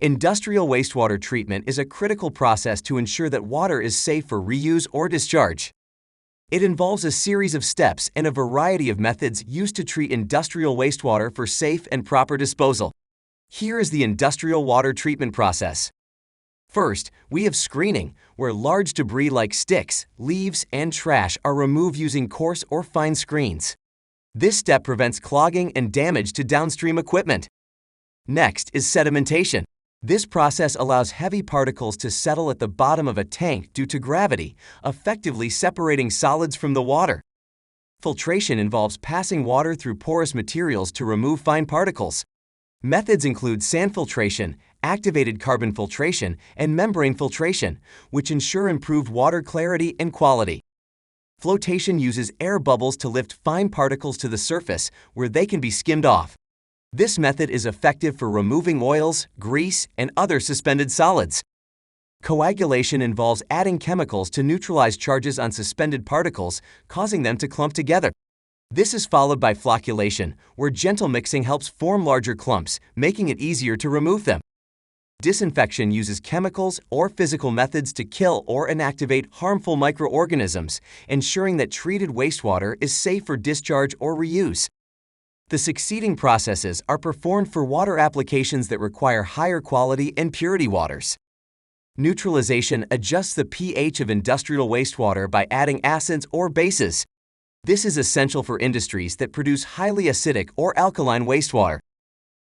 Industrial wastewater treatment is a critical process to ensure that water is safe for reuse or discharge. It involves a series of steps and a variety of methods used to treat industrial wastewater for safe and proper disposal. Here is the industrial water treatment process. First, we have screening, where large debris like sticks, leaves, and trash are removed using coarse or fine screens. This step prevents clogging and damage to downstream equipment. Next is sedimentation. This process allows heavy particles to settle at the bottom of a tank due to gravity, effectively separating solids from the water. Filtration involves passing water through porous materials to remove fine particles. Methods include sand filtration, activated carbon filtration, and membrane filtration, which ensure improved water clarity and quality. Flotation uses air bubbles to lift fine particles to the surface, where they can be skimmed off. This method is effective for removing oils, grease, and other suspended solids. Coagulation involves adding chemicals to neutralize charges on suspended particles, causing them to clump together. This is followed by flocculation, where gentle mixing helps form larger clumps, making it easier to remove them. Disinfection uses chemicals or physical methods to kill or inactivate harmful microorganisms, ensuring that treated wastewater is safe for discharge or reuse. The succeeding processes are performed for water applications that require higher quality and purity waters. Neutralization adjusts the pH of industrial wastewater by adding acids or bases. This is essential for industries that produce highly acidic or alkaline wastewater.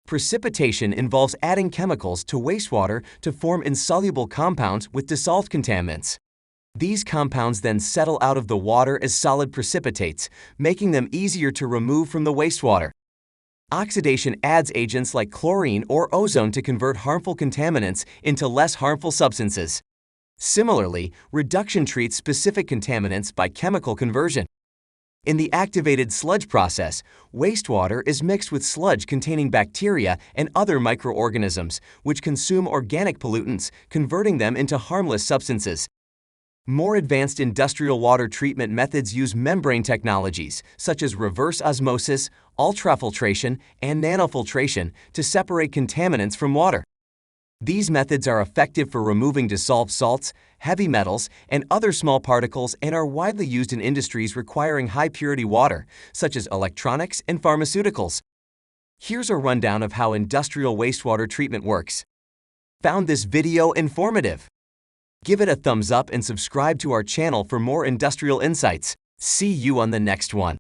Precipitation involves adding chemicals to wastewater to form insoluble compounds with dissolved contaminants. These compounds then settle out of the water as solid precipitates, making them easier to remove from the wastewater. Oxidation adds agents like chlorine or ozone to convert harmful contaminants into less harmful substances. Similarly, reduction treats specific contaminants by chemical conversion. In the activated sludge process, wastewater is mixed with sludge containing bacteria and other microorganisms, which consume organic pollutants, converting them into harmless substances. More advanced industrial water treatment methods use membrane technologies, such as reverse osmosis, ultrafiltration, and nanofiltration, to separate contaminants from water. These methods are effective for removing dissolved salts, heavy metals, and other small particles and are widely used in industries requiring high-purity water, such as electronics and pharmaceuticals. Here's a rundown of how industrial wastewater treatment works. Found this video informative? Give it a thumbs up and subscribe to our channel for more industrial insights. See you on the next one.